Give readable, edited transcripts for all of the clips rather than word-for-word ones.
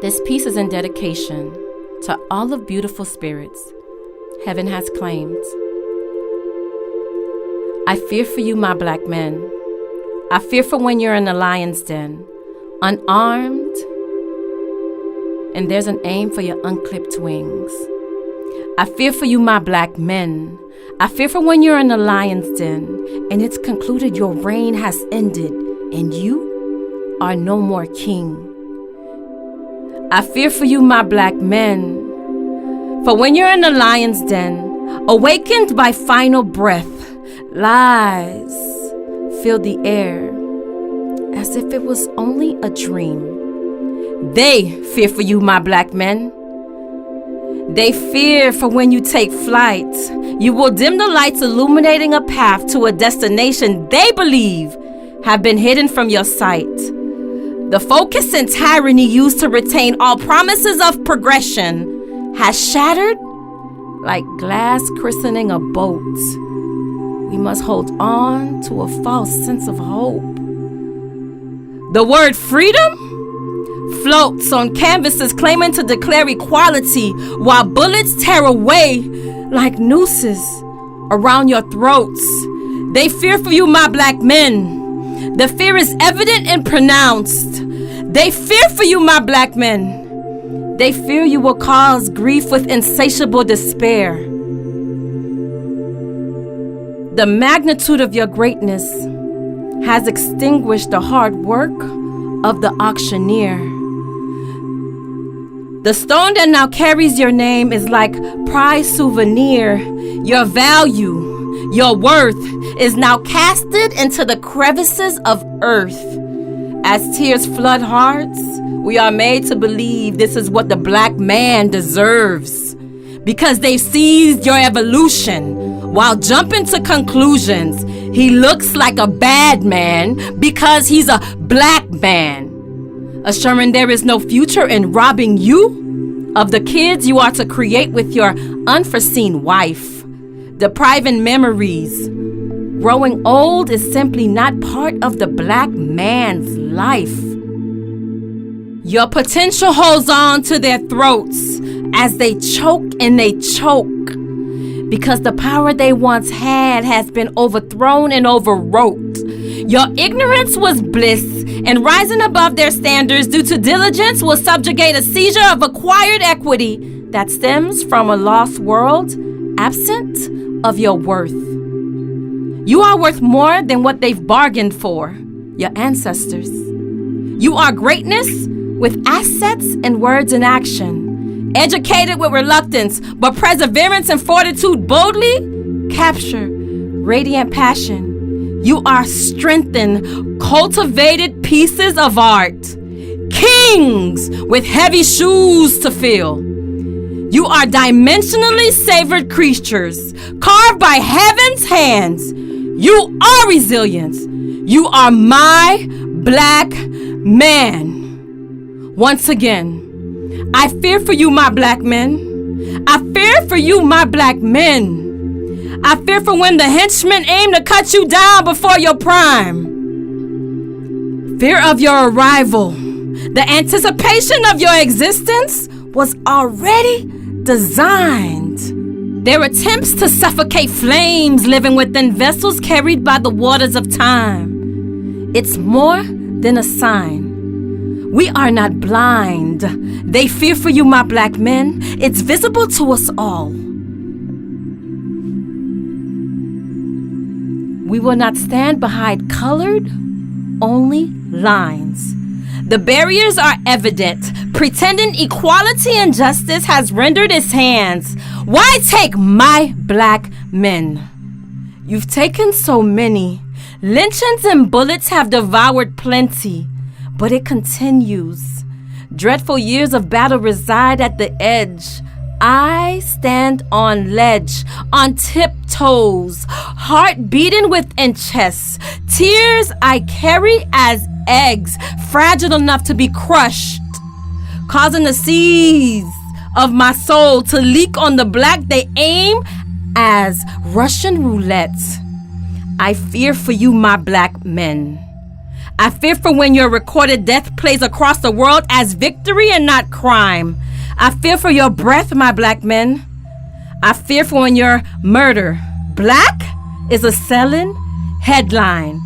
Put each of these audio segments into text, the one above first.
This piece is in dedication to all of beautiful spirits heaven has claimed. I fear for you, my black men. I fear for when you're in the lion's den, unarmed, and there's an aim for your unclipped wings. I fear for you, my black men. I fear for when you're in the lion's den, and it's concluded your reign has ended, and you are no more king. I fear for you, my black men. For when you're in the lion's den, awakened by final breath, lies fill the air as if it was only a dream. They fear for you, my black men. They fear for when you take flight, you will dim the lights illuminating a path to a destination they believe have been hidden from your sight. The focus and tyranny used to retain all promises of progression has shattered like glass christening a boat. We must hold on to a false sense of hope. The word freedom floats on canvases claiming to declare equality while bullets tear away like nooses around your throats. They fear for you, my black men. The fear is evident and pronounced. They fear for you, my black men. They fear you will cause grief with insatiable despair. The magnitude of your greatness has extinguished the hard work of the auctioneer. The stone that now carries your name is like prize souvenir. Your value, your worth is now casted into the crevices of earth. As tears flood hearts, we are made to believe this is what the black man deserves, because they've seized your evolution while jumping to conclusions. He looks like a bad man because he's a black man, assuring there is no future in robbing you of the kids you are to create with your unforeseen wife, depriving memories. Growing old is simply not part of the black man's life. Your potential holds on to their throats as they choke and they choke, because the power they once had has been overthrown and overwrought. Your ignorance was bliss, and rising above their standards due to diligence will subjugate a seizure of acquired equity that stems from a lost world, absent of your worth. You are worth more than what they've bargained for, your ancestors. You are greatness with assets and words in action, educated with reluctance, but perseverance and fortitude boldly capture radiant passion. You are strengthened, cultivated pieces of art, kings with heavy shoes to fill. You are dimensionally savored creatures, carved by heaven's hands. You are resilience. You are my black man. Once again, I fear for you, my black men. I fear for you, my black men. I fear for when the henchmen aim to cut you down before your prime. Fear of your arrival. The anticipation of your existence was already designed. Their attempts to suffocate flames living within vessels carried by the waters of time. It's more than a sign. We are not blind. They fear for you, my black men. It's visible to us all. We will not stand behind colored, only lines. The barriers are evident. Pretending equality and justice has rendered its hands. Why take my black men? You've taken so many. Lynchings and bullets have devoured plenty, but it continues. Dreadful years of battle reside at the edge. I stand on ledge, on tiptoes, heart beating within chest. Tears I carry as eggs, fragile enough to be crushed, causing the seas of my soul to leak on the black they aim as Russian roulette. I fear for you, my black men. I fear for when your recorded death plays across the world as victory and not crime. I fear for your breath, my black men. I fear for when your murder, black, is a selling headline.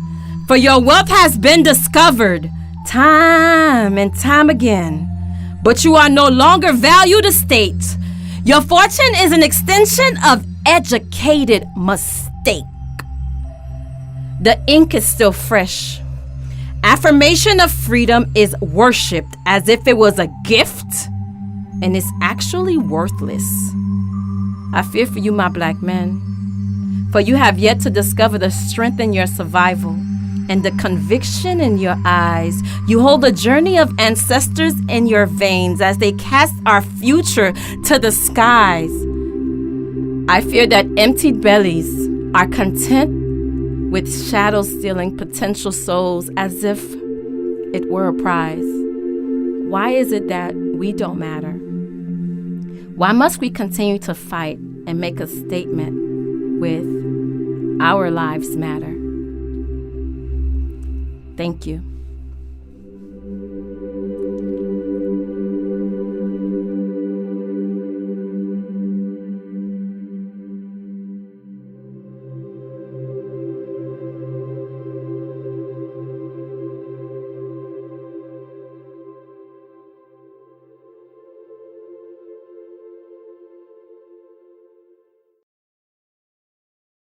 For your wealth has been discovered time and time again. But you are no longer valued estate. Your fortune is an extension of educated mistake. The ink is still fresh. Affirmation of freedom is worshipped as if it was a gift and is actually worthless. I fear for you, my black men, for you have yet to discover the strength in your survival and the conviction in your eyes. You hold the journey of ancestors in your veins as they cast our future to the skies. I fear that emptied bellies are content with shadows stealing potential souls as if it were a prize. Why is it that we don't matter? Why must we continue to fight and make a statement with our lives matter? Thank you.